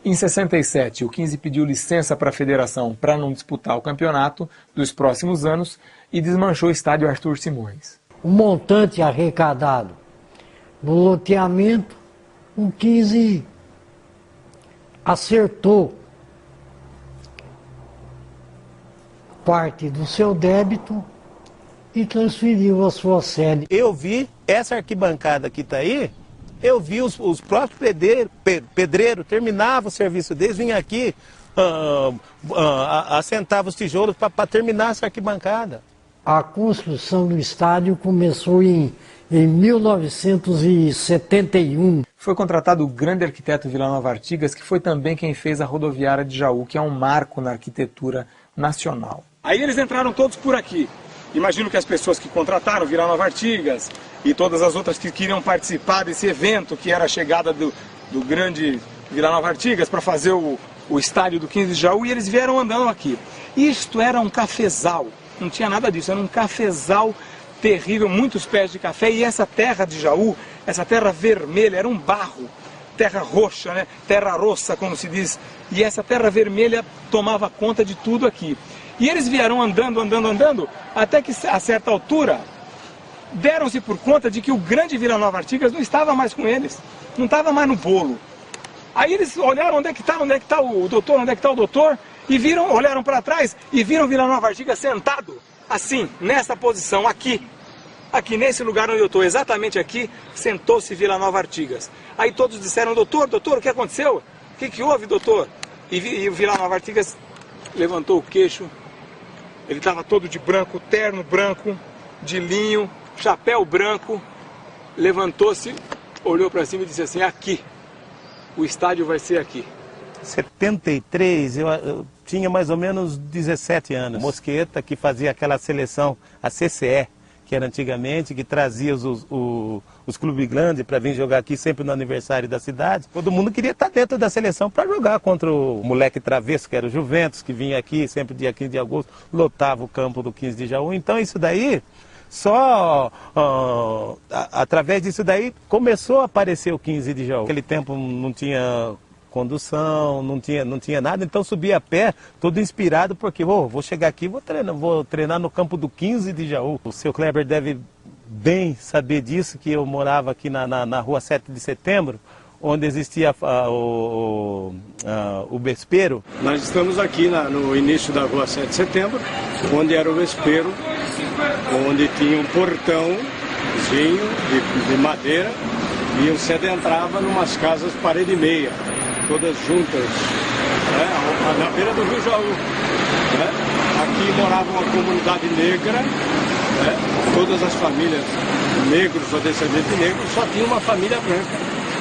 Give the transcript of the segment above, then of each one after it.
Em 67, o 15 pediu licença para a federação para não disputar o campeonato dos próximos anos e desmanchou o estádio Arthur Simões. O montante arrecadado no loteamento, o 15 acertou parte do seu débito e transferiu a sua sede. Eu vi essa arquibancada que está aí, eu vi os próprios pedreiros terminavam o serviço deles, vinham aqui, assentavam os tijolos para terminar essa arquibancada. A construção do estádio começou em 1971. Foi contratado o grande arquiteto Vila Nova Artigas, que foi também quem fez a rodoviária de Jaú, que é um marco na arquitetura nacional. Aí eles entraram todos por aqui. Imagino que as pessoas que contrataram Vila Nova Artigas e todas as outras que queriam participar desse evento, que era a chegada do grande Vila Nova Artigas para fazer o estádio do 15 de Jaú, e eles vieram andando aqui. Isto era um cafezal, não tinha nada disso, era um cafezal terrível, muitos pés de café, e essa terra de Jaú, essa terra vermelha, era um barro, terra roxa, né? Terra roça, como se diz, e essa terra vermelha tomava conta de tudo aqui. E eles vieram andando, até que a certa altura deram-se por conta de que o grande Vila Nova Artigas não estava mais com eles, não estava mais no bolo. Aí eles olharam onde é que está o doutor, e viram, olharam para trás e viram Vila Nova Artigas sentado, assim, nessa posição, aqui nesse lugar onde eu estou, exatamente aqui, sentou-se Vila Nova Artigas. Aí todos disseram, doutor, o que aconteceu? O que houve, doutor? E o Vila Nova Artigas levantou o queixo. Ele estava todo de branco, terno branco, de linho, chapéu branco, levantou-se, olhou para cima e disse assim, aqui, o estádio vai ser aqui. 73, eu tinha mais ou menos 17 anos. Mosqueta, que fazia aquela seleção, a CCE, que era antigamente, que trazia os clubes grandes para vir jogar aqui sempre no aniversário da cidade. Todo mundo queria estar dentro da seleção para jogar contra o moleque travesso, que era o Juventus, que vinha aqui sempre dia 15 de agosto, lotava o campo do 15 de Jaú. Então isso daí, só através disso daí, começou a aparecer o 15 de Jaú. Naquele tempo não tinha condução, não tinha nada, então subia a pé, todo inspirado, porque vou chegar aqui, vou treinar no campo do 15 de Jaú. O seu Kleber deve bem saber disso, que eu morava aqui na rua 7 de setembro, onde existia o vespeiro. Nós estamos aqui no início da rua 7 de setembro, onde era o vespeiro, onde tinha um portãozinho de madeira, e você adentrava numas casas parede e meia, todas juntas, né, na beira do Rio Jaú. Né? Aqui morava uma comunidade negra, né? Todas as famílias negros ou descendentes de negros, só tinha uma família branca,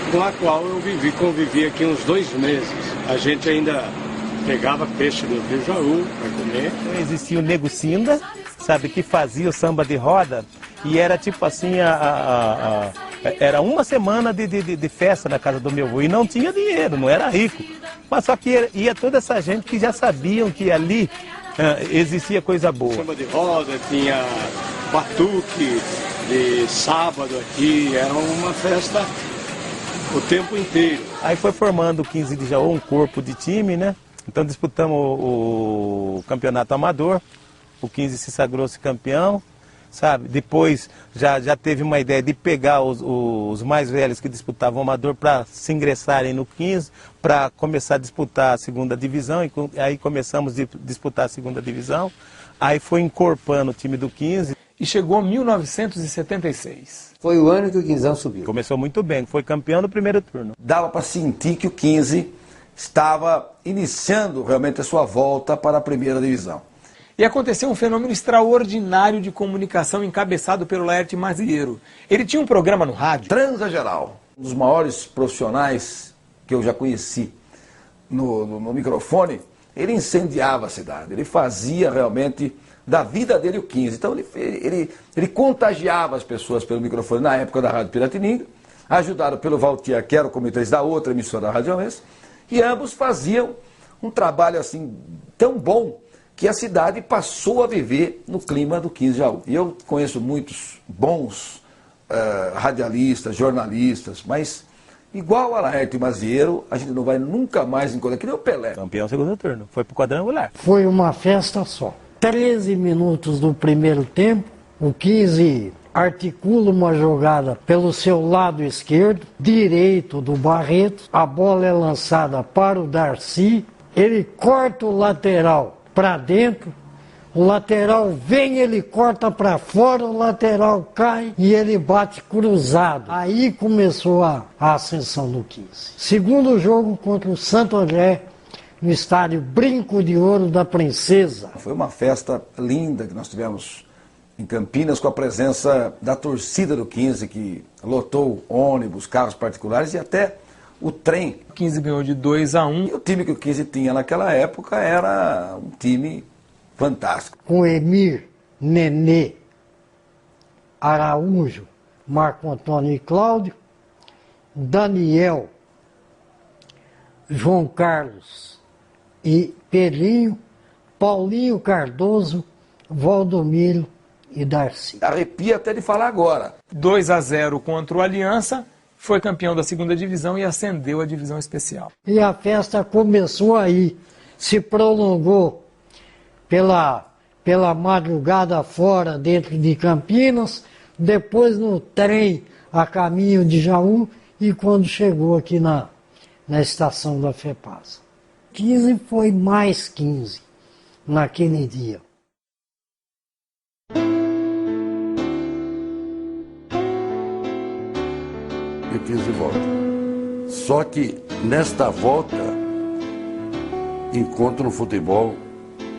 com a qual eu convivi aqui uns 2 meses. A gente ainda pegava peixe do Rio Jaú para comer. Existia o Nego Cinda, sabe, que fazia o samba de roda, e era tipo assim, era uma semana de festa na casa do meu avô, e não tinha dinheiro, não era rico. Mas só que ia toda essa gente que já sabiam que ali existia coisa boa. Samba de roda, tinha batuque de sábado aqui, era uma festa o tempo inteiro. Aí foi formando o 15 de Jaú, um corpo de time, né? Então disputamos o campeonato amador, o 15 se sagrou-se campeão, sabe? Depois já teve uma ideia de pegar os mais velhos que disputavam o amador para se ingressarem no 15, para começar a disputar a segunda divisão, e aí começamos a disputar a segunda divisão, aí foi encorpando o time do 15. E chegou 1976. Foi o ano que o 15 subiu. Começou muito bem, foi campeão no primeiro turno. Dava para sentir que o 15 estava iniciando realmente a sua volta para a primeira divisão. E aconteceu um fenômeno extraordinário de comunicação encabeçado pelo Laerte Mazieiro. Ele tinha um programa no rádio. Transa Geral, um dos maiores profissionais que eu já conheci no microfone, ele incendiava a cidade, ele fazia realmente da vida dele o 15. Então ele contagiava as pessoas pelo microfone na época da Rádio Piratininga, ajudado pelo Valtier, que era o comentarista da outra emissora da Rádio Oeste, e ambos faziam um trabalho assim tão bom que a cidade passou a viver no clima do 15 de Jaú. E eu conheço muitos bons radialistas, jornalistas, mas igual a Laerte e Mazieiro, a gente não vai nunca mais encontrar, que nem o Pelé. Campeão segundo turno, foi pro quadrangular. Foi uma festa só. 13 minutos do primeiro tempo, o 15 articula uma jogada pelo seu lado esquerdo, direito do Barreto, a bola é lançada para o Darcy, ele corta o lateral para dentro, o lateral vem, ele corta para fora, o lateral cai e ele bate cruzado. Aí começou a ascensão do 15. Segundo jogo contra o Santo André, no estádio Brinco de Ouro da Princesa. Foi uma festa linda que nós tivemos em Campinas com a presença da torcida do 15, que lotou ônibus, carros particulares e até o trem. O 15 ganhou de 2-1. E o time que o 15 tinha naquela época era um time fantástico. Com Emir, Nenê, Araújo, Marco Antônio e Cláudio, Daniel, João Carlos e Pedrinho, Paulinho Cardoso, Valdomiro e Darcy. Arrepia até de falar agora. 2-0 contra o Aliança, foi campeão da segunda divisão e ascendeu à divisão especial. E a festa começou aí, se prolongou pela madrugada fora, dentro de Campinas, depois no trem a caminho de Jaú e quando chegou aqui na estação da FEPASA. 15 foi mais 15 naquele dia. E o 15 volta. Só que nesta volta encontro no futebol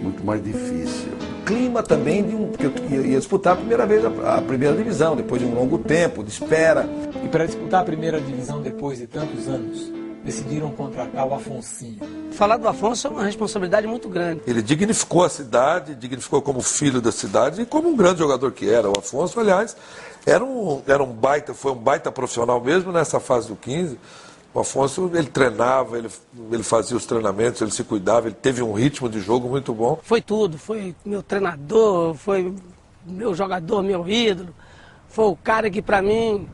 muito mais difícil. Clima também de porque eu ia disputar a primeira vez a primeira divisão, depois de um longo tempo de espera. E para disputar a primeira divisão depois de tantos anos, decidiram contratar o Afonsinho. Falar do Afonso é uma responsabilidade muito grande. Ele dignificou a cidade, dignificou como filho da cidade e como um grande jogador que era. O Afonso, aliás, foi um baita profissional mesmo nessa fase do 15. O Afonso, ele treinava, ele fazia os treinamentos, ele se cuidava, ele teve um ritmo de jogo muito bom. Foi tudo, foi meu treinador, foi meu jogador, meu ídolo. Foi o cara que para mim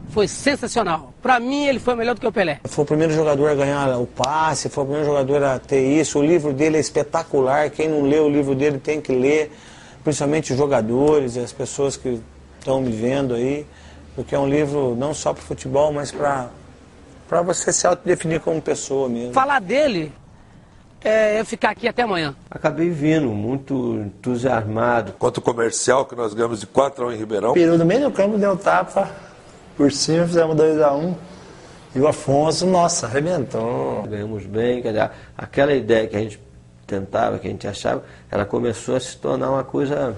foi sensacional. Para mim ele foi melhor do que o Pelé. Foi o primeiro jogador a ganhar o passe, foi o primeiro jogador a ter isso. O livro dele é espetacular, quem não lê o livro dele tem que ler, principalmente os jogadores e as pessoas que estão me vendo aí, porque é um livro não só para o futebol, mas para você se autodefinir como pessoa mesmo. Falar dele é eu ficar aqui até amanhã. Acabei vindo, muito entusiasmado. Quanto o comercial, que nós ganhamos de 4-1 em Ribeirão. Peru no meio do campo deu tapa, por cima fizemos 2-1. E o Afonso, nossa, arrebentou. Ganhamos bem, quer dizer, aquela ideia que a gente tentava, que a gente achava, ela começou a se tornar uma coisa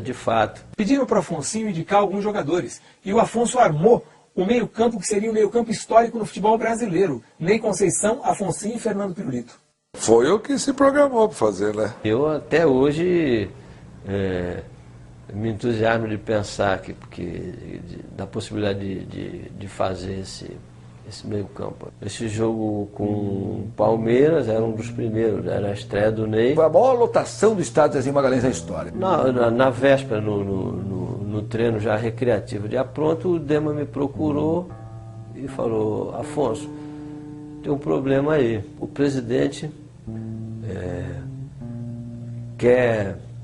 de fato. Pediram para o Afonsinho indicar alguns jogadores. E o Afonso armou o meio-campo que seria o meio-campo histórico no futebol brasileiro. Ney Conceição, Afonsinho e Fernando Pirulito. Foi o que se programou para fazer, né? Eu até hoje me entusiasmo de pensar da possibilidade de fazer esse meio-campo. Esse jogo com o Palmeiras era um dos primeiros, era a estreia do Ney. Foi a maior lotação do estádio Zezinho Magalhães da história. Na véspera, no treino já recreativo de apronto, o Dema me procurou e falou: Afonso, tem um problema aí. O presidente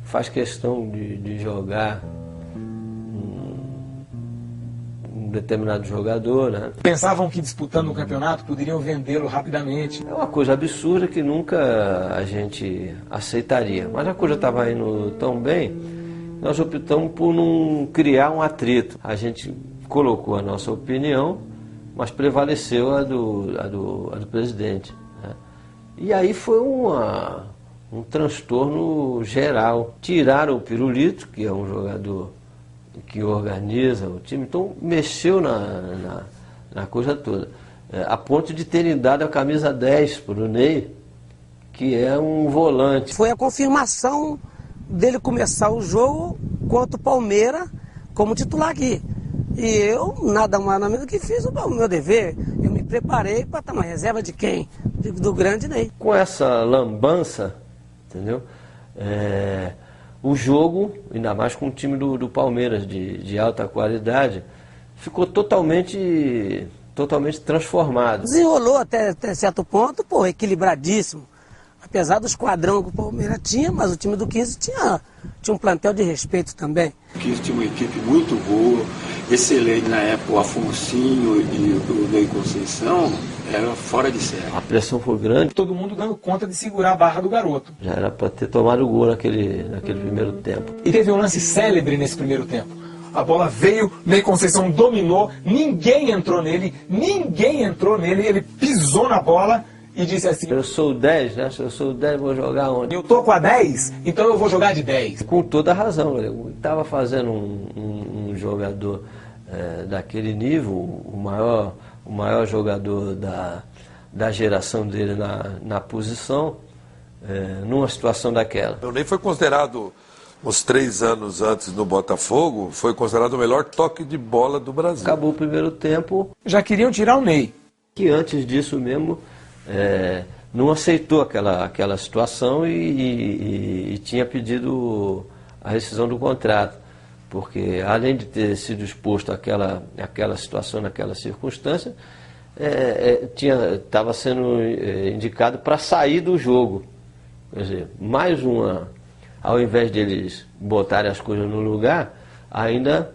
faz questão de jogar um determinado jogador, né? Pensavam que disputando um campeonato poderiam vendê-lo rapidamente. É uma coisa absurda que nunca a gente aceitaria. Mas a coisa estava indo tão bem, nós optamos por não criar um atrito. A gente colocou a nossa opinião, mas prevaleceu a do presidente, né? E aí foi um transtorno geral. Tiraram o Pirulito, que é um jogador que organiza o time, então mexeu na coisa toda. A ponto de terem dado a camisa 10 para o Ney, que é um volante. Foi a confirmação dele começar o jogo contra o Palmeiras como titular aqui. E eu, nada mais nada menos que fiz o meu dever. Eu me preparei para estar na reserva de quem? Do grande Ney. Com essa lambança, entendeu? O jogo, ainda mais com o time do Palmeiras, de alta qualidade, ficou totalmente transformado. Desenrolou até certo ponto, pô, equilibradíssimo. Apesar do esquadrão que o Palmeiras tinha, mas o time do 15 tinha um plantel de respeito também. O 15 tinha uma equipe muito boa, excelente na época, o Afonsinho e o Ney Conceição, era fora de série. A pressão foi grande. Todo mundo dando conta de segurar a barra do garoto. Já era para ter tomado o gol naquele primeiro tempo. E teve um lance célebre nesse primeiro tempo. A bola veio, Ney Conceição dominou, ninguém entrou nele, ele pisou na bola e disse assim: eu sou o 10, né? Se eu sou o 10, vou jogar onde? Eu tô com a 10, então eu vou jogar de 10. Com toda a razão, ele estava fazendo um jogador daquele nível, o maior jogador da geração dele na posição, numa situação daquela. O Ney foi considerado, uns 3 anos antes no Botafogo, foi considerado o melhor toque de bola do Brasil. Acabou o primeiro tempo. Já queriam tirar o Ney. Que antes disso mesmo não aceitou aquela situação e tinha pedido a rescisão do contrato. Porque além de ter sido exposto àquela situação, naquela circunstância, estava sendo indicado para sair do jogo. Quer dizer, mais uma... Ao invés deles botarem as coisas no lugar, ainda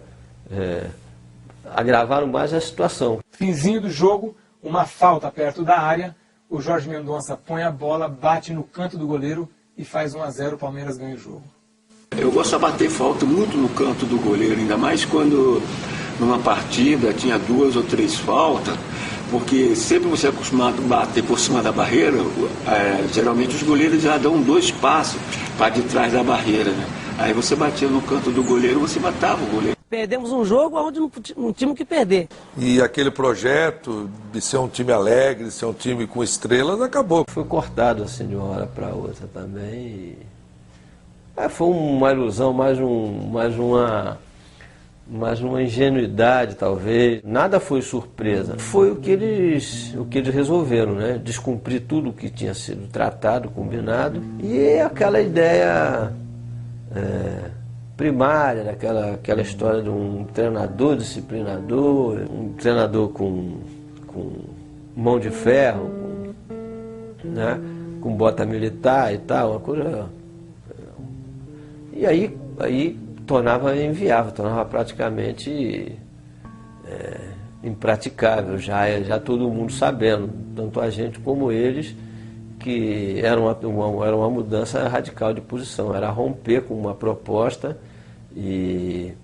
agravaram mais a situação. Finzinho do jogo, uma falta perto da área, o Jorge Mendonça põe a bola, bate no canto do goleiro e faz 1-0, o Palmeiras ganha o jogo. Eu gosto de bater falta muito no canto do goleiro, ainda mais quando numa partida tinha 2 ou 3 faltas, porque sempre você é acostumado a bater por cima da barreira, geralmente os goleiros já dão 2 passos para de trás da barreira, né? Aí você batia no canto do goleiro, você matava o goleiro. Perdemos um jogo onde não tínhamos que perder. E aquele projeto de ser um time alegre, ser um time com estrelas, acabou. Foi cortado assim de uma hora para outra também. Foi uma ilusão, mais uma ingenuidade, talvez. Nada foi surpresa. Foi o que eles resolveram, né? Descumprir tudo o que tinha sido tratado, combinado. E aquela ideia primária, daquela história de um treinador disciplinador, um treinador com mão de ferro, né? Com bota militar e tal, uma coisa... E aí tornava inviável, tornava praticamente impraticável, já todo mundo sabendo, tanto a gente como eles, que era uma mudança radical de posição, era romper com uma proposta e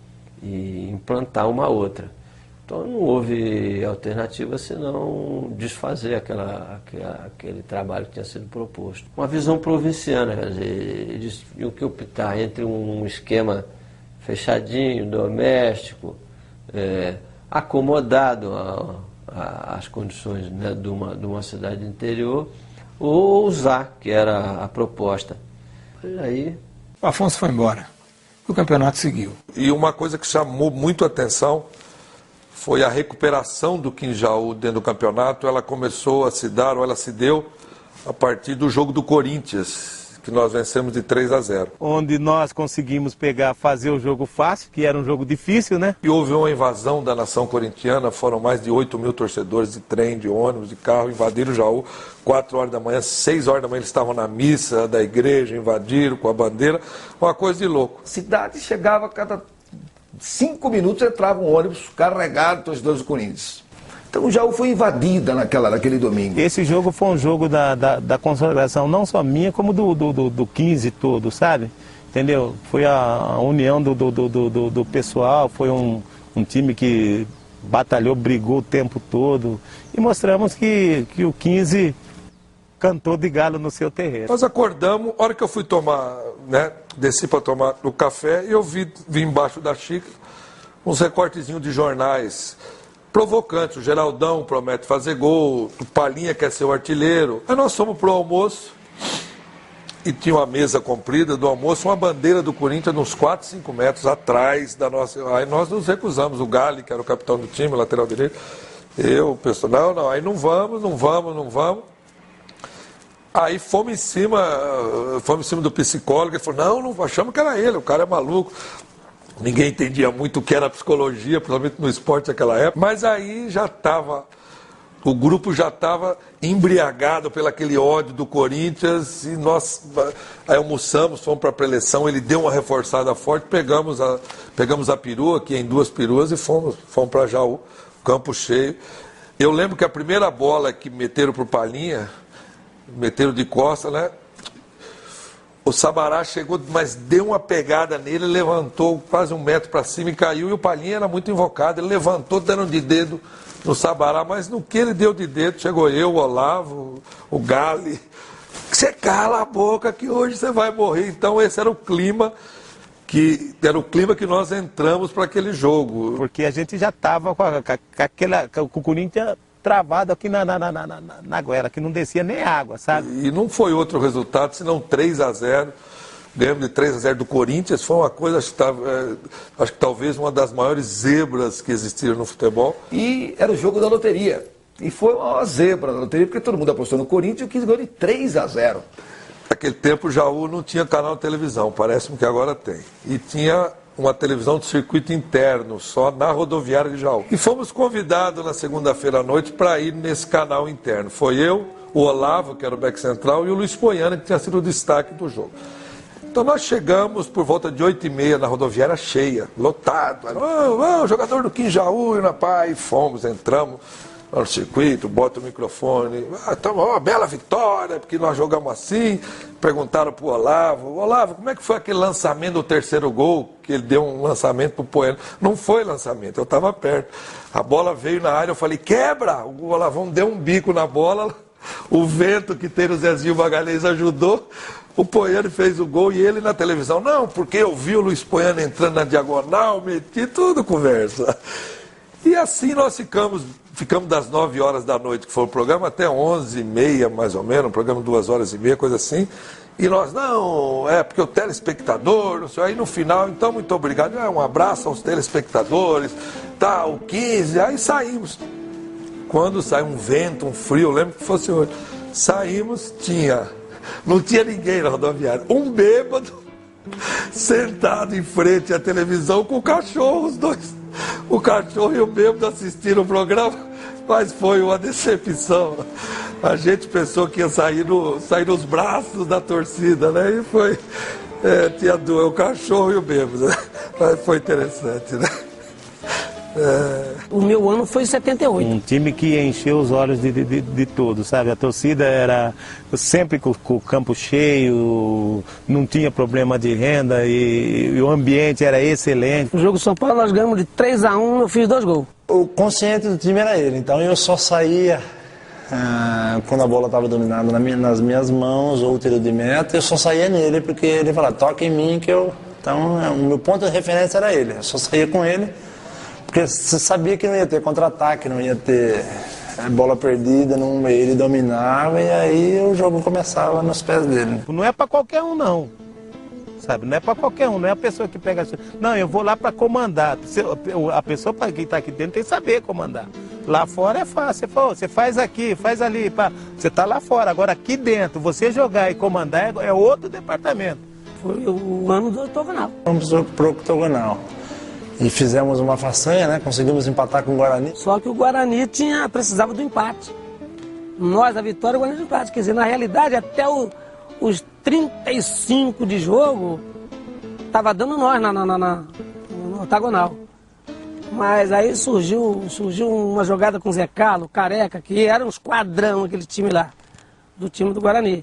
implantar uma outra. Então não houve alternativa senão desfazer aquele trabalho que tinha sido proposto. Uma visão provinciana, quer dizer, eles tinham que optar entre um esquema fechadinho, doméstico, acomodado às condições, né, de uma cidade interior, ou ousar, que era a proposta. E aí... O Afonso foi embora. O campeonato seguiu. E uma coisa que chamou muito a atenção foi a recuperação do Quinjaú dentro do campeonato. Ela começou a se dar, ou ela se deu, a partir do jogo do Corinthians, que nós vencemos de 3-0. Onde nós conseguimos fazer o jogo fácil, que era um jogo difícil, né? E houve uma invasão da nação corintiana, foram mais de 8 mil torcedores de trem, de ônibus, de carro, invadiram o Jaú, 4 horas da manhã, 6 horas da manhã eles estavam na missa da igreja, invadiram com a bandeira, uma coisa de louco. A cidade chegava a cada 5 minutos, entrava um ônibus carregado de torcedores do Corinthians. Então o Jaú foi invadida naquele domingo. Esse jogo foi um jogo da consagração, não só minha, como do 15 todo, sabe? Entendeu? Foi a união do pessoal, foi um time que batalhou, brigou o tempo todo. E mostramos que o 15 cantou de galo no seu terreiro. Nós acordamos, a hora que eu fui tomar, né, desci para tomar o café, e eu vi embaixo da xícara uns recortezinhos de jornais provocantes. O Geraldão promete fazer gol, o Palinha quer ser o artilheiro. Aí nós fomos pro almoço e tinha uma mesa comprida do almoço, uma bandeira do Corinthians uns 4, 5 metros atrás da nossa. Aí nós nos recusamos, o Gali, que era o capitão do time, o lateral direito, eu, o pessoal, não, aí não vamos. Aí fomos em cima do psicólogo, ele falou, não achamos que era ele, o cara é maluco. Ninguém entendia muito o que era psicologia, principalmente no esporte naquela época. Mas aí já estava, o grupo já estava embriagado pelo aquele ódio do Corinthians e nós aí almoçamos, fomos para a preleção, ele deu uma reforçada forte, pegamos a perua, aqui em 2 peruas e fomos para Jaú, campo cheio. Eu lembro que a primeira bola que meteram para o Palhinha, meteram de costa, né? O Sabará chegou, mas deu uma pegada nele, levantou quase 1 metro para cima e caiu. E o Palhinha era muito invocado, ele levantou, dando de dedo no Sabará, mas no que ele deu de dedo, chegou eu, o Olavo, o Gali. Você cala a boca que hoje você vai morrer. Então esse era o clima que nós entramos para aquele jogo. Porque a gente já estava com o Corinthians travado aqui na goela, que não descia nem água, sabe? E não foi outro resultado, senão 3-0. Lembro de 3-0 do Corinthians, foi uma coisa, acho que talvez uma das maiores zebras que existiram no futebol. E era o jogo da loteria. E foi uma zebra da loteria, porque todo mundo apostou no Corinthians e o 15 ganhou de 3-0. Naquele tempo o Jaú não tinha canal de televisão, parece-me que agora tem. E tinha uma televisão de circuito interno, só na rodoviária de Jaú. E fomos convidados na segunda-feira à noite para ir nesse canal interno. Foi eu, o Olavo, que era o back central, e o Luiz Poiana, que tinha sido o destaque do jogo. Então nós chegamos por volta de 8h30 na rodoviária cheia, lotado. Jogador do 15 Jaú, e na paz, fomos, entramos no circuito, bota o microfone, uma bela vitória, porque nós jogamos assim. Perguntaram para o Olavo, como é que foi aquele lançamento do 3º gol, que ele deu um lançamento para o Poiano? Não foi lançamento, eu estava perto. A bola veio na área, eu falei, quebra! O Olavão deu um bico na bola, o vento que tem no Zezinho Magalhães ajudou, o Poiano fez o gol e ele na televisão, não, porque eu vi o Luiz Poiano entrando na diagonal, meti tudo conversa. E assim nós ficamos das 9 horas da noite, que foi o programa, até 11h30, mais ou menos, um programa de 2h30, coisa assim. E nós, não, porque o telespectador, não sei, aí no final, então, muito obrigado, um abraço aos telespectadores, tá, o 15, aí saímos. Quando sai um vento, um frio, eu lembro que fosse hoje, saímos, não tinha ninguém na rodoviária, um bêbado, sentado em frente à televisão com o cachorro, os dois. O cachorro e o bêbado assistiram o programa, mas foi uma decepção. A gente pensou que ia sair nos braços da torcida, né? E foi, tinha o cachorro e o bêbado, né? Mas foi interessante, né? O meu ano foi 78. Um time que encheu os olhos de todos, sabe? A torcida era sempre com o campo cheio, não tinha problema de renda e o ambiente era excelente. No jogo do São Paulo nós ganhamos de 3-1, eu fiz 2 gols. O consciente do time era ele, então eu só saía quando a bola estava dominada nas minhas mãos ou o tiro de meta, eu só saía nele porque ele falava, toca em mim que eu... Então o meu ponto de referência era ele, eu só saía com ele. Porque você sabia que não ia ter contra-ataque, não ia ter bola perdida, ele dominava e aí o jogo começava nos pés dele. Não é para qualquer um não, sabe? Não é para qualquer um, não é a pessoa que pega... Não, eu vou lá para comandar. A pessoa que está aqui dentro tem que saber comandar. Lá fora é fácil, você faz aqui, faz ali, você está lá fora. Agora aqui dentro, você jogar e comandar é outro departamento. Foi o ano do octogonal. Vamos para o octogonal. E fizemos uma façanha, né? Conseguimos empatar com o Guarani. Só que o Guarani precisava do empate. Nós, a vitória, o Guarani do empate. Quer dizer, na realidade, até os 35 de jogo, estava dando nós no octagonal. Mas aí surgiu uma jogada com o Zé Carlos, Careca, que era um esquadrão aquele time lá, do time do Guarani.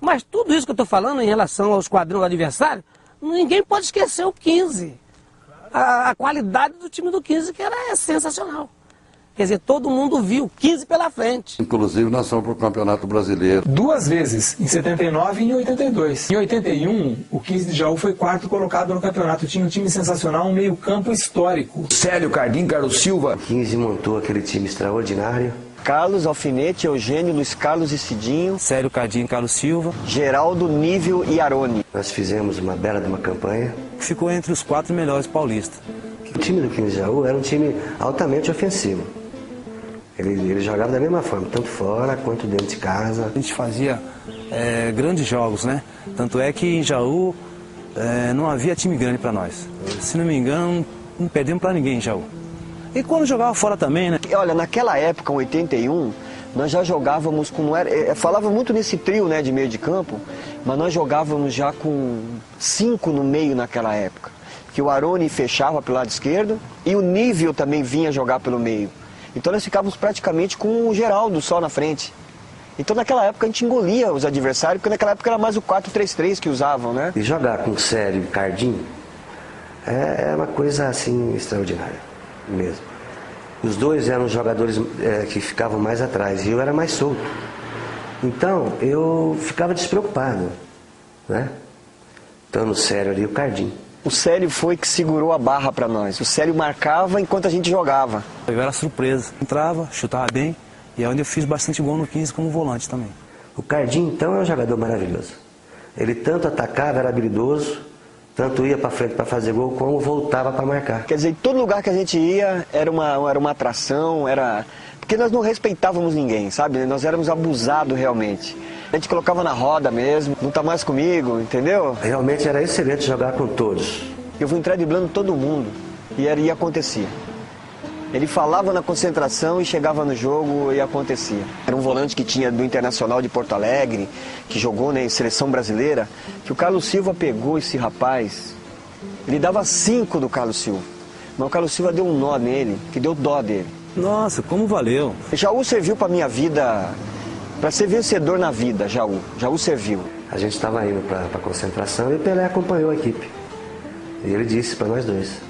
Mas tudo isso que eu estou falando em relação ao esquadrão do adversário, ninguém pode esquecer o 15. A qualidade do time do 15 que era sensacional. Quer dizer, todo mundo viu o 15 pela frente. Inclusive nós fomos para o Campeonato Brasileiro. 2 vezes, em 79 e em 82. Em 81, o 15 de Jaú foi 4º colocado no campeonato. Tinha um time sensacional, um meio-campo histórico. Célio, Cardim, Carlos Silva. O 15 montou aquele time extraordinário. Carlos, Alfinete, Eugênio, Luiz Carlos e Cidinho. Célio, Cardim, Carlos Silva. Geraldo, Nível e Arone. Nós fizemos uma bela de uma campanha. Ficou entre os 4 melhores paulistas. O time do 15 de Jaú era um time altamente ofensivo. Ele jogava da mesma forma, tanto fora quanto dentro de casa. A gente fazia grandes jogos, né? Tanto é que em Jaú não havia time grande para nós. Se não me engano, não perdemos para ninguém em Jaú. E quando jogava fora também, né? Olha, naquela época, em 81, nós já jogávamos com... falava muito nesse trio, né, de meio de campo, mas nós jogávamos já com 5 no meio naquela época. Que o Aroni fechava pelo lado esquerdo e o Nível também vinha jogar pelo meio. Então nós ficávamos praticamente com o Geraldo só na frente. Então naquela época a gente engolia os adversários, porque naquela época era mais o 4-3-3 que usavam, né? E jogar com Célio e Cardim é uma coisa assim extraordinária, mesmo. Os dois eram jogadores que ficavam mais atrás e eu era mais solto. Então eu ficava despreocupado, né? Então no Célio ali o Cardim. O Célio foi que segurou a barra para nós. O Célio marcava enquanto a gente jogava. Eu era surpresa. Entrava, chutava bem. E é onde eu fiz bastante gol no 15 como volante também. O Cardim, então, é um jogador maravilhoso. Ele tanto atacava, era habilidoso, tanto ia para frente para fazer gol, como voltava para marcar. Quer dizer, todo lugar que a gente ia era uma atração, porque nós não respeitávamos ninguém, sabe? Nós éramos abusados realmente. A gente colocava na roda mesmo, não tá mais comigo, entendeu? Realmente era excelente jogar com todos. Eu fui entrar driblando todo mundo e acontecia. Ele falava na concentração e chegava no jogo e acontecia. Era um volante que tinha do Internacional de Porto Alegre, que jogou, né, em seleção brasileira, que o Carlos Silva pegou esse rapaz. Ele dava 5 do Carlos Silva, mas o Carlos Silva deu um nó nele, que deu dó dele. Nossa, como valeu. Jaú serviu para minha vida, para ser vencedor na vida, Jaú. Jaú serviu. A gente estava indo para a concentração e o Pelé acompanhou a equipe. E ele disse para nós dois: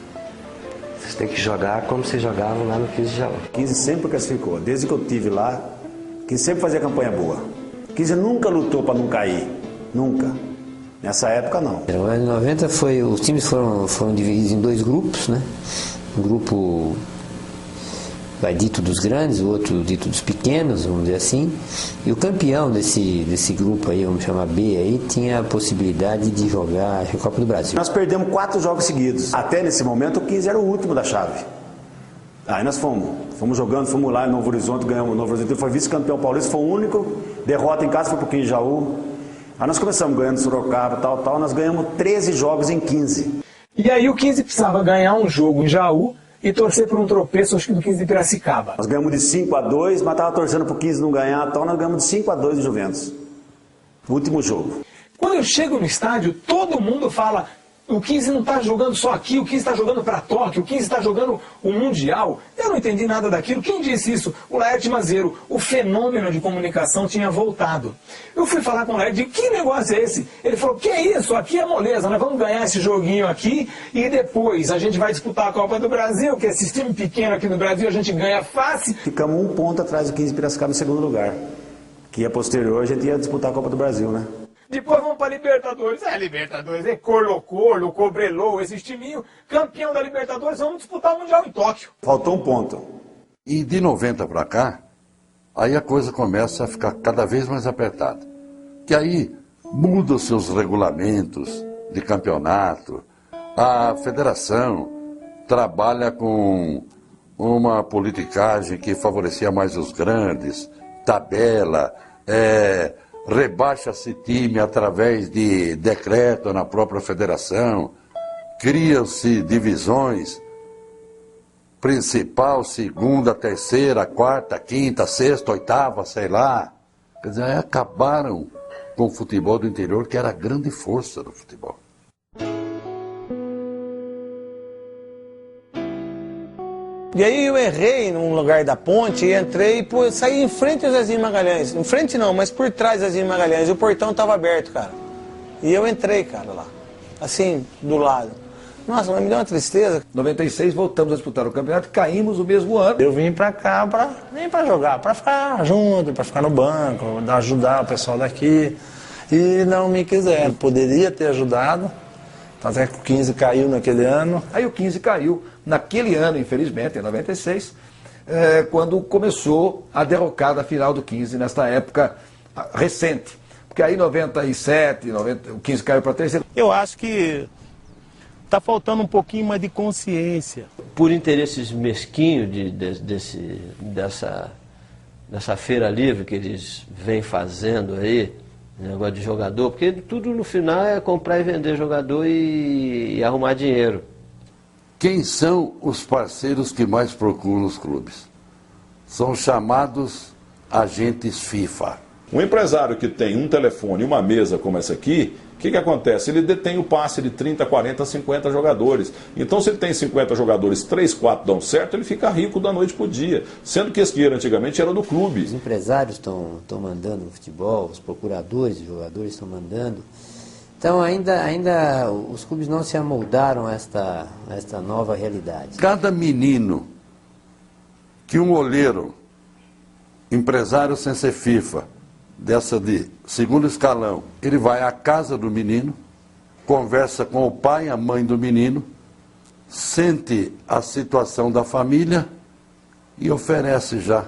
vocês têm que jogar como vocês jogavam lá no 15 de Jaú. 15 sempre classificou. Desde que eu estive lá, 15 sempre fazia campanha boa. 15 nunca lutou para não cair. Nunca. Nessa época, não. No ano 90, os times foram divididos em 2 grupos, né? Um grupo dito dos grandes, o outro dito dos pequenos, vamos dizer assim. E o campeão desse grupo aí, vamos chamar B aí, tinha a possibilidade de jogar a Copa do Brasil. Nós perdemos 4 jogos seguidos. Até nesse momento o 15 era o último da chave. Aí nós fomos jogando, fomos lá em Novo Horizonte, ganhamos o Novo Horizonte, foi vice-campeão paulista, foi o único, derrota em casa foi pro 15 de Jaú. Aí nós começamos ganhando Sorocaba, tal, nós ganhamos 13 jogos em 15. E aí o 15 precisava ganhar um jogo em Jaú e torcer por um tropeço, acho que do 15 de Piracicaba. Nós ganhamos de 5-2, mas estava torcendo pro 15 não ganhar, tal, nós ganhamos de 5-2 de Juventus. Último jogo. Quando eu chego no estádio, todo mundo fala: o 15 não está jogando só aqui, o 15 está jogando para Tóquio, o 15 está jogando o Mundial. Eu não entendi nada daquilo. Quem disse isso? O Laerte Mazeiro. O fenômeno de comunicação tinha voltado. Eu fui falar com o Laerte, que negócio é esse? Ele falou: que é isso? Aqui é moleza, nós vamos ganhar esse joguinho aqui e depois a gente vai disputar a Copa do Brasil, que esse time pequeno aqui no Brasil a gente ganha fácil. Ficamos 1 ponto atrás do 15 de Piracicaba no segundo lugar. Que a posterior a gente ia disputar a Copa do Brasil, né? Depois vamos para Libertadores. Libertadores, Colo-Colo, Cobreloa, esses timinhos, campeão da Libertadores, vamos disputar o Mundial em Tóquio. Faltou 1 ponto. E de 90 para cá, aí a coisa começa a ficar cada vez mais apertada. Que aí mudam seus regulamentos de campeonato, a federação trabalha com uma politicagem que favorecia mais os grandes, tabela, rebaixa-se time através de decreto na própria federação, criam-se divisões, principal, segunda, terceira, quarta, quinta, sexta, oitava, sei lá. Quer dizer, aí acabaram com o futebol do interior, que era a grande força do futebol. E aí eu errei num lugar da ponte e entrei e saí em frente ao Zezinho Magalhães. Em frente não, mas por trás do Zezinho Magalhães. E o portão estava aberto, cara. E eu entrei, cara, lá. Assim, do lado. Nossa, mas me deu uma tristeza. Em 96 voltamos a disputar o campeonato e caímos o mesmo ano. Eu vim pra cá nem pra jogar, pra ficar junto, pra ficar no banco, ajudar o pessoal daqui. E não me quiseram. Poderia ter ajudado. Até que o 15 caiu naquele ano. Aí o 15 caiu naquele ano, infelizmente, em 96, quando começou a derrocada final do 15, nesta época recente. Porque aí em 97, o 15 caiu para a terceira. Eu acho que está faltando um pouquinho mais de consciência. Por interesses mesquinhos dessa feira livre que eles vêm fazendo aí, negócio de jogador, porque tudo no final é comprar e vender jogador e arrumar dinheiro. Quem são os parceiros que mais procuram os clubes? São chamados agentes FIFA. Um empresário que tem um telefone e uma mesa como essa aqui, o que acontece? Ele detém o passe de 30, 40, 50 jogadores. Então, se ele tem 50 jogadores, 3, 4 dão certo, ele fica rico da noite para o dia. Sendo que esse dinheiro antigamente era do clube. Os empresários estão mandando no futebol, os procuradores de jogadores estão mandando. Então, ainda os clubes não se amoldaram a esta nova realidade. Cada menino que um olheiro, empresário sem ser FIFA, dessa de segundo escalão, ele vai à casa do menino, conversa com o pai e a mãe do menino, sente a situação da família e oferece já.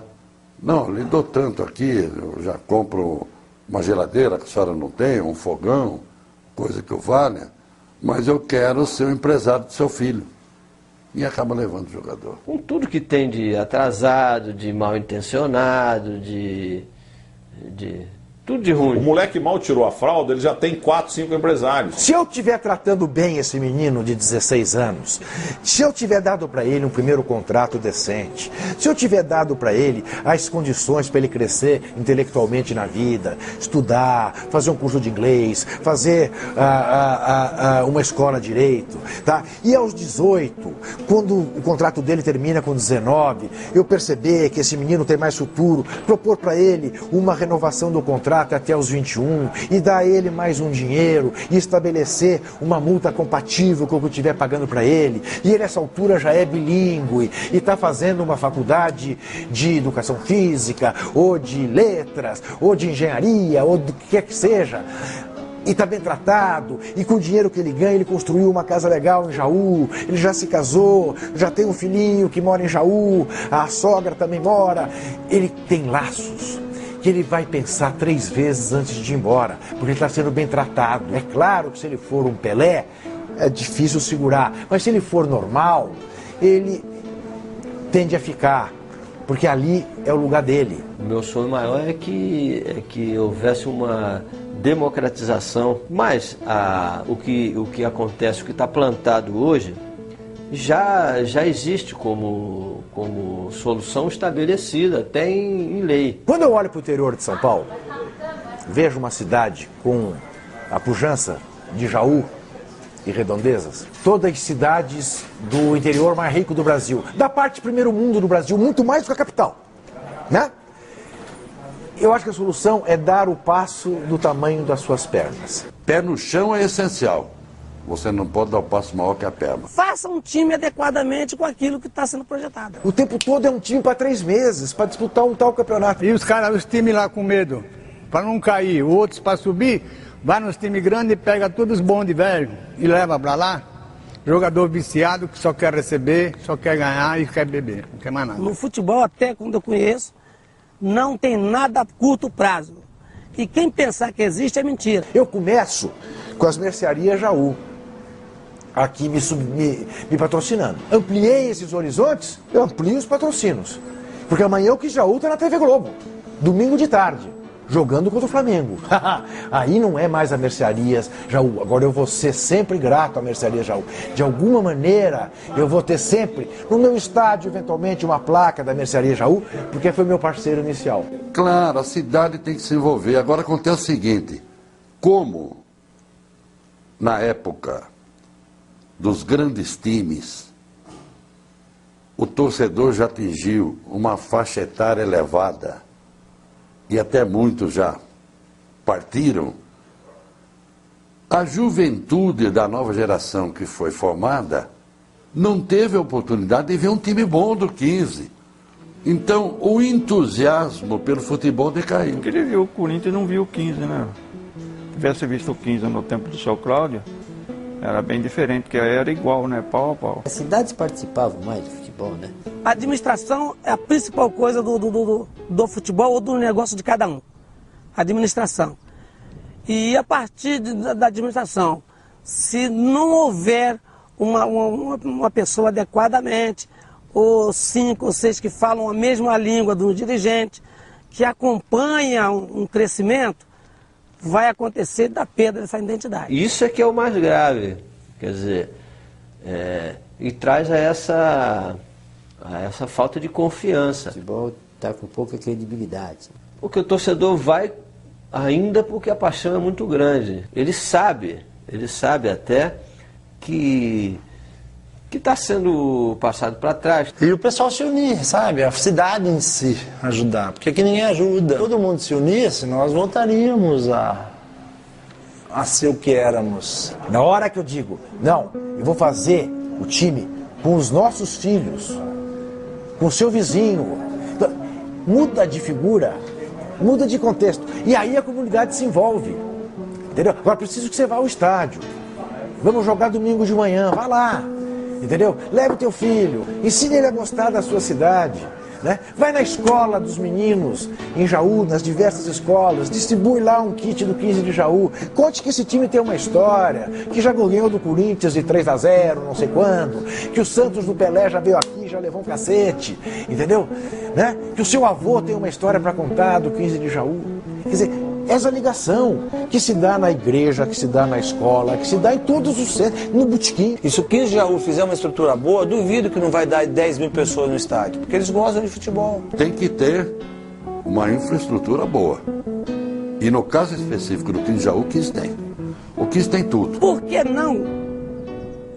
Não, lhe dou tanto aqui, eu já compro uma geladeira que a senhora não tem, um fogão, coisa que eu valha, mas eu quero ser o empresário do seu filho. E acaba levando o jogador. Com tudo que tem de atrasado, de mal intencionado, tudo de ruim. O moleque mal tirou a fralda, ele já tem 4, 5 empresários. Se eu estiver tratando bem esse menino de 16 anos, se eu tiver dado para ele um primeiro contrato decente, se eu tiver dado para ele as condições para ele crescer intelectualmente na vida, estudar, fazer um curso de inglês, fazer uma escola de direito, tá? E aos 18, quando o contrato dele termina com 19, eu perceber que esse menino tem mais futuro, propor para ele uma renovação do contrato até os 21 e dar a ele mais um dinheiro e estabelecer uma multa compatível com o que eu estiver pagando para ele. E ele, nessa altura, já é bilíngue e está fazendo uma faculdade de educação física, ou de letras, ou de engenharia, ou do que quer que seja. E está bem tratado, e com o dinheiro que ele ganha, ele construiu uma casa legal em Jaú, ele já se casou, já tem um filhinho que mora em Jaú, a sogra também mora, ele tem laços que ele vai pensar 3 vezes antes de ir embora, porque ele está sendo bem tratado. É claro que se ele for um Pelé, é difícil segurar, mas se ele for normal, ele tende a ficar, porque ali é o lugar dele. O meu sonho maior é que houvesse uma democratização, mas o que acontece, o que está plantado hoje, já existe como solução estabelecida, até em lei. Quando eu olho para o interior de São Paulo, vejo uma cidade com a pujança de Jaú e redondezas, todas as cidades do interior mais rico do Brasil, da parte de primeiro mundo do Brasil, muito mais do que a capital, né? Eu acho que a solução é dar o passo do tamanho das suas pernas. Pé no chão é essencial. Você não pode dar o passo maior que a perna. Faça um time adequadamente com aquilo que está sendo projetado. O tempo todo é um time para 3 meses, para disputar um tal campeonato. E os times lá com medo, para não cair, outros para subir, vai nos times grandes e pega todos os bondes velho e leva para lá. Jogador viciado que só quer receber, só quer ganhar e quer beber, não quer mais nada. No futebol, até quando eu conheço, não tem nada a curto prazo. E quem pensar que existe é mentira. Eu começo com as mercearias Jaú, aqui me patrocinando. Ampliei esses horizontes, eu amplio os patrocínios. Porque amanhã o Jaú está na TV Globo, domingo de tarde, jogando contra o Flamengo. Aí não é mais a Mercearias Jaú. Agora eu vou ser sempre grato à Mercearias Jaú. De alguma maneira, eu vou ter sempre, no meu estádio, eventualmente, uma placa da Mercearias Jaú, porque foi meu parceiro inicial. Claro, a cidade tem que se envolver. Agora acontece o seguinte, como na época dos grandes times, o torcedor já atingiu uma faixa etária elevada, e até muitos já partiram, a juventude da nova geração que foi formada não teve a oportunidade de ver um time bom do 15. Então, o entusiasmo pelo futebol decaiu. Porque ele viu o Corinthians e não viu o 15, né? Se tivesse visto o 15 no tempo do seu Cláudio, era bem diferente, que era igual, né? Pau a pau. As cidades participavam mais do futebol, né? A administração é a principal coisa do futebol ou do negócio de cada um. A administração. E a partir da administração, se não houver uma pessoa adequadamente, ou 5 ou 6 que falam a mesma língua do dirigente, que acompanha um crescimento, vai acontecer da perda dessa identidade. Isso é que é o mais grave, quer dizer, e traz a essa falta de confiança. O futebol está com pouca credibilidade. Porque o torcedor vai ainda porque a paixão é muito grande. Ele sabe até que está sendo passado para trás. E o pessoal se unir, sabe? A cidade em si ajudar, porque aqui ninguém ajuda. Todo mundo se unisse, nós voltaríamos a ser o que éramos. Na hora que eu digo, não, eu vou fazer o time com os nossos filhos, com o seu vizinho, muda de figura, muda de contexto. E aí a comunidade se envolve. Entendeu? Agora preciso que você vá ao estádio. Vamos jogar domingo de manhã, vá lá. Entendeu? Leve o teu filho, ensine ele a gostar da sua cidade. Né? Vai na escola dos meninos, em Jaú, nas diversas escolas, distribui lá um kit do 15 de Jaú. Conte que esse time tem uma história, que já ganhou do Corinthians de 3-0, não sei quando, que o Santos do Pelé já veio aqui, já levou um cacete, entendeu? Né? Que o seu avô tem uma história para contar do 15 de Jaú. Quer dizer, essa ligação que se dá na igreja, que se dá na escola, que se dá em todos os centros, no botequim. E se o 15 de Jaú fizer uma estrutura boa, duvido que não vai dar 10 mil pessoas no estádio, porque eles gostam de futebol. Tem que ter uma infraestrutura boa. E no caso específico do 15 de Jaú, o 15 tem. O 15 tem tudo. Por que não,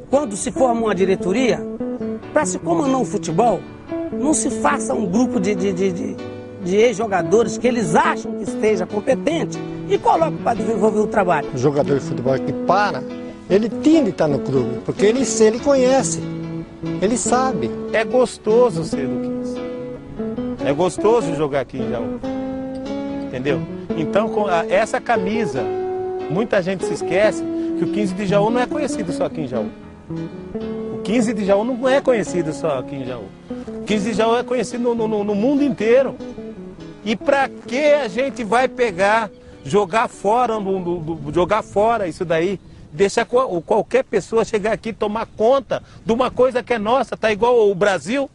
quando se forma uma diretoria, para se comandar o futebol, não se faça um grupo de ex-jogadores que eles acham que esteja competente e coloca para desenvolver o trabalho. O jogador de futebol que para, ele tem de estar no clube, porque ele conhece, ele sabe. É gostoso ser do 15. É gostoso jogar aqui em Jaú. Entendeu? Então, com essa camisa, muita gente se esquece que o 15 de Jaú não é conhecido só aqui em Jaú. O 15 de Jaú não é conhecido só aqui em Jaú. O 15 de Jaú é conhecido no mundo inteiro. E para que a gente vai jogar fora isso daí? Deixar qualquer pessoa chegar aqui e tomar conta de uma coisa que é nossa, tá igual o Brasil?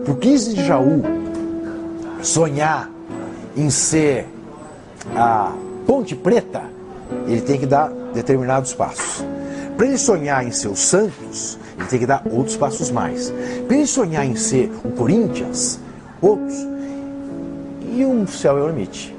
Para o 15 de Jaú sonhar em ser a Ponte Preta, ele tem que dar determinados passos. Para ele sonhar em ser o Santos, ele tem que dar outros passos mais. Para ele sonhar em ser o Corinthians, outros. E o céu é o limite.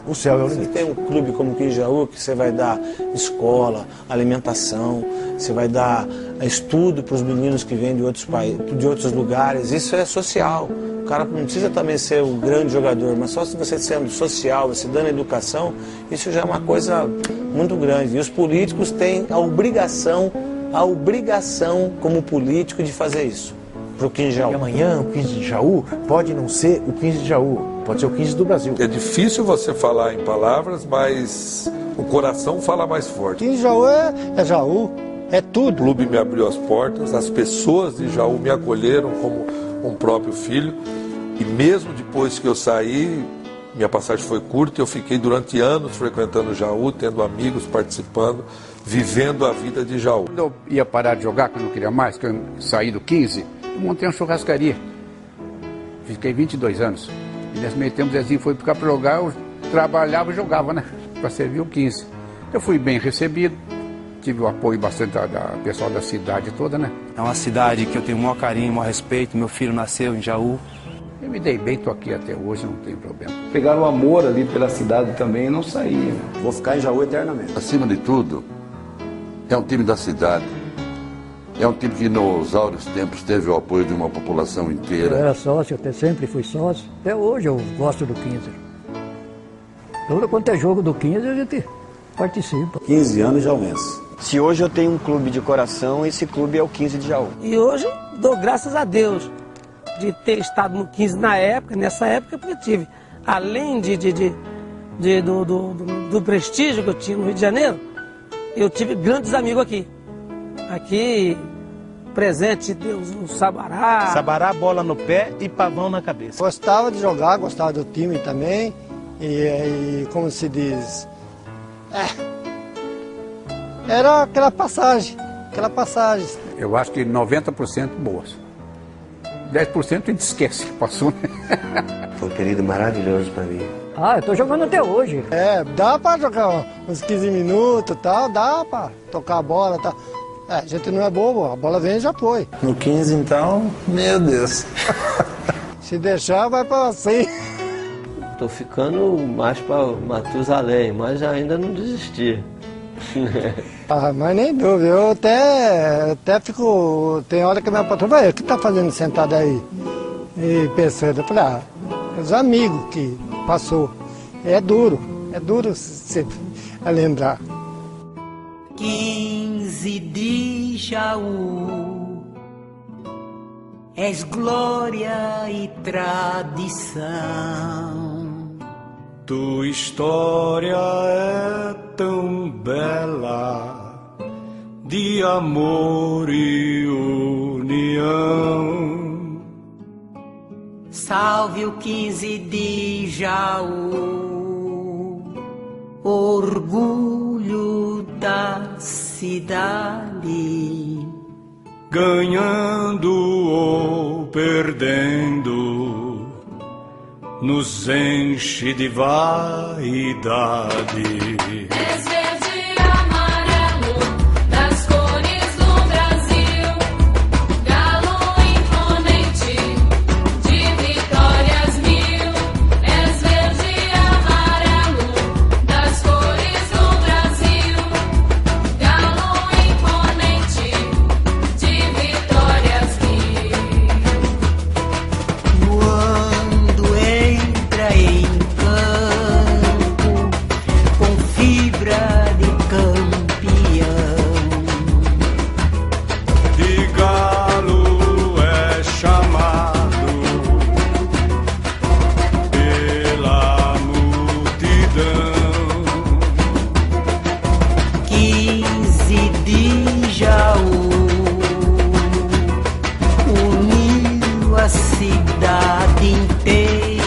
O céu é o limite. Você tem um clube como o 15 de Jaú que você vai dar escola, alimentação, você vai dar estudo para os meninos que vêm de outros lugares. Isso é social. O cara não precisa também ser um grande jogador, mas só se você sendo social, você dando educação, isso já é uma coisa muito grande. E os políticos têm a obrigação como político de fazer isso para o 15 de Jaú. E amanhã o 15 de Jaú pode não ser o 15 de Jaú, pode ser o 15 do Brasil. É difícil você falar em palavras, mas o coração fala mais forte. 15 de Jaú é Jaú, é tudo. O clube me abriu as portas, as pessoas de Jaú me acolheram como um próprio filho. E mesmo depois que eu saí, minha passagem foi curta, eu fiquei durante anos frequentando Jaú, tendo amigos, participando, vivendo a vida de Jaú. Quando eu ia parar de jogar, que eu não queria mais, que eu saí do 15, eu montei uma churrascaria. Fiquei 22 anos. E nesse meio tempo o Zezinho foi ficar para jogar, eu trabalhava e jogava, né? Para servir o 15. Eu fui bem recebido, tive o apoio bastante da pessoal da cidade toda, né? É uma cidade que eu tenho o maior carinho, o maior respeito. Meu filho nasceu em Jaú. Eu me dei bem, estou aqui até hoje, não tem problema. Pegaram o amor ali pela cidade também e não saía. Vou ficar em Jaú eternamente. Acima de tudo, é um time da cidade. É um time que nos áureos tempos teve o apoio de uma população inteira. Eu era sócio, eu sempre fui sócio. Até hoje eu gosto do 15. Todo quanto é jogo do 15 a gente participa. 15 anos jauense. Se hoje eu tenho um clube de coração, esse clube é o 15 de Jaú. E hoje eu dou graças a Deus de ter estado no 15 nessa época, porque tive, além do prestígio que eu tinha no Rio de Janeiro, eu tive grandes amigos aqui. Aqui, presente, Deus, o Sabará. Sabará, bola no pé e pavão na cabeça. Gostava de jogar, gostava do time também. E como se diz, era aquela passagem. Eu acho que 90% boas. 10% a gente esquece que passou, né? Foi um período maravilhoso para mim. Eu tô jogando até hoje. Dá pra jogar uns 15 minutos e tal, dá pra tocar a bola e tal. A gente não é bobo, a bola vem e já foi. No 15, então, meu Deus. Se deixar, vai pra 100. Tô ficando mais para Matusalém, mas ainda não desisti. Mas nem dúvida, eu até fico. Tem hora que minha patroa vai, o que tá fazendo sentado aí? E pensando, eu falei, os amigos que passou. É duro se lembrar. 15 de Jaú, és glória e tradição. Tua história é tão bela, de amor e união. Salve o 15 de Jaú, orgulho da cidade. Ganhando ou perdendo, nos enche de vaidade. És verde e amarelo, das cores do Brasil, galo imponente, de vitórias mil. És verde e amarelo, das cores do Brasil, galo imponente, de vitórias mil. Quando entra em campo com fibra de campeão, De galo é chamado pela multidão. 15 de Jaú uniu a cidade inteira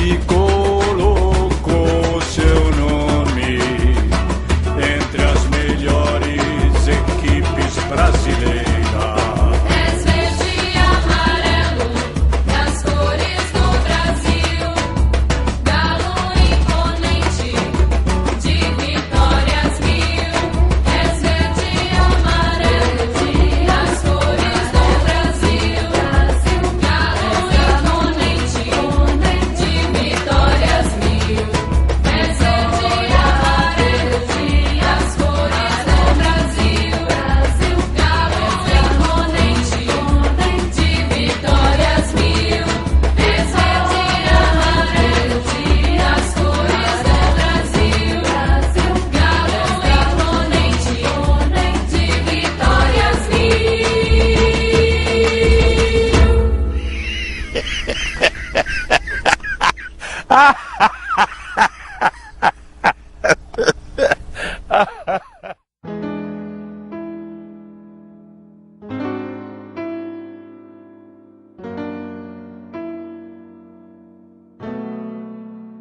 E colocou seu nome entre as melhores equipes brasileiras. És verde e amarelo, das cores do Brasil, galo imponente, de vitórias mil. És verde e amarelo, das cores do Brasil, galo imponente, de vitórias mil. És verde e amarelo, das cores do Brasil, galo imponente, de vitórias mil. És verde e amarelo, das cores do Brasil, galo imponente, de vitórias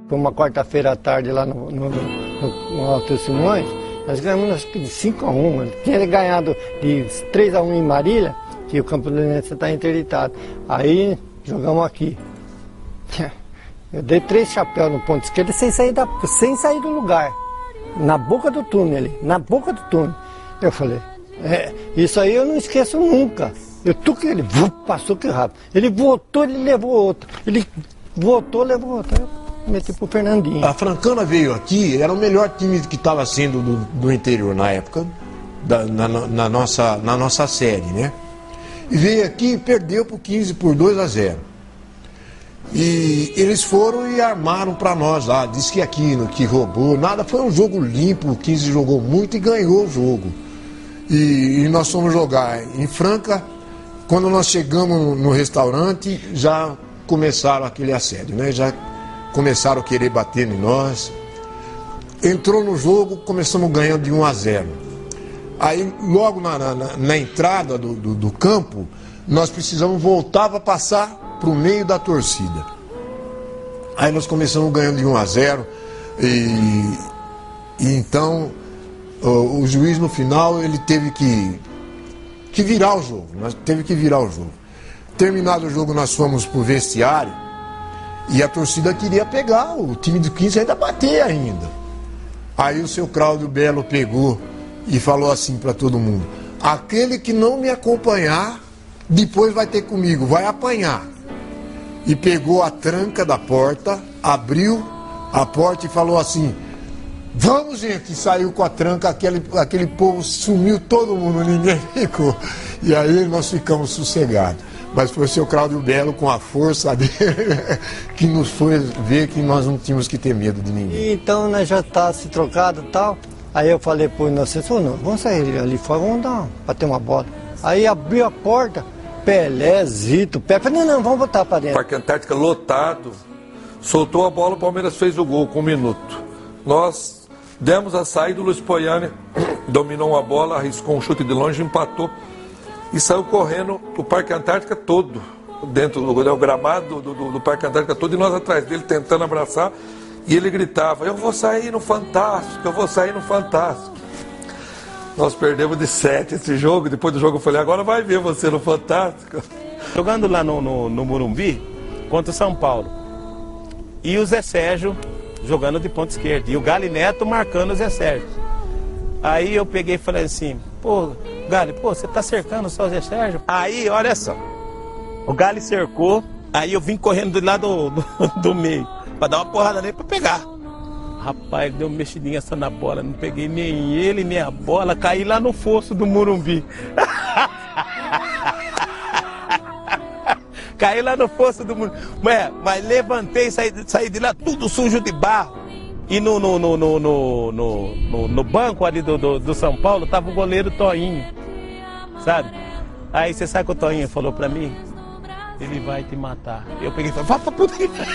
Foi uma quarta-feira à tarde lá no Alto Simões, nós ganhamos acho que de 5-1. Tinha ganhado de 3-1 em Marília, que o Campo do Linense está interditado. Aí jogamos aqui. Eu dei 3 chapéus no ponto esquerdo sem sair do lugar. Na boca do túnel ali, na boca do túnel. Eu falei, isso aí eu não esqueço nunca. Eu toquei ele, passou que rápido. Ele voltou, ele levou outro. Ele voltou, levou outro. Eu meti pro Fernandinho. A Francana veio aqui, era o melhor time que estava sendo do interior na época, na nossa série, né? E veio aqui e perdeu pro 15 por 2-0. E eles foram e armaram para nós lá, disse que aquilo, que roubou, nada, foi um jogo limpo, o 15 jogou muito e ganhou o jogo. E nós fomos jogar em Franca, quando nós chegamos no restaurante, já começaram aquele assédio, né? Já começaram a querer bater em nós. Entrou no jogo, começamos ganhando de 1-0. Aí, logo na entrada do campo, nós precisamos voltar para passar para o meio da torcida. Aí nós começamos ganhando de 1-0 e então o juiz no final ele teve que virar o jogo. Nós teve que virar o jogo. Terminado o jogo, nós fomos pro vestiário e a torcida queria pegar, o time do 15 ainda bater ainda. Aí o seu Cláudio Belo pegou e falou assim para todo mundo: aquele que não me acompanhar, depois vai ter comigo, vai apanhar. E pegou a tranca da porta, abriu a porta e falou assim: vamos, gente. E saiu com a tranca, aquele povo sumiu, todo mundo, ninguém ficou. E aí nós ficamos sossegados. Mas foi o seu Cláudio Belo, com a força dele, que nos foi ver que nós não tínhamos que ter medo de ninguém. Então nós já tá se trocado e tal. Aí eu falei pro inocente, não, vamos sair ali fora, vamos bater uma bola. Aí abriu a porta, Pelé, Zito, Pepe, não, vamos botar para dentro. Parque Antártica lotado, soltou a bola, o Palmeiras fez o gol com 1 minuto. Nós demos a saída, o Luiz Poiani dominou uma bola, arriscou um chute de longe, empatou e saiu correndo o Parque Antártica todo, dentro do gramado do Parque Antártica todo, e nós atrás dele tentando abraçar, e ele gritava: eu vou sair no Fantástico, eu vou sair no Fantástico. Nós perdemos de 7 esse jogo. Depois do jogo eu falei: agora vai ver você no Fantástico. Jogando lá no Morumbi contra o São Paulo. E o Zé Sérgio jogando de ponta esquerda. E o Gali Neto marcando o Zé Sérgio. Aí eu peguei e falei assim: pô, Gali, você tá cercando só o Zé Sérgio? Aí, olha só. O Gali cercou. Aí eu vim correndo do lado do meio pra dar uma porrada nele pra pegar. Rapaz, ele deu uma mexidinha só na bola, não peguei nem ele, nem a bola, caí lá no fosso do Morumbi. Caí lá no fosso do Morumbi. Mas levantei, saí de lá tudo sujo de barro. E no banco ali do São Paulo tava o goleiro Toinho, sabe? Aí você sabe o que o Toinho falou pra mim? Ele vai te matar. Eu peguei e falei: vá pra puta que pariu.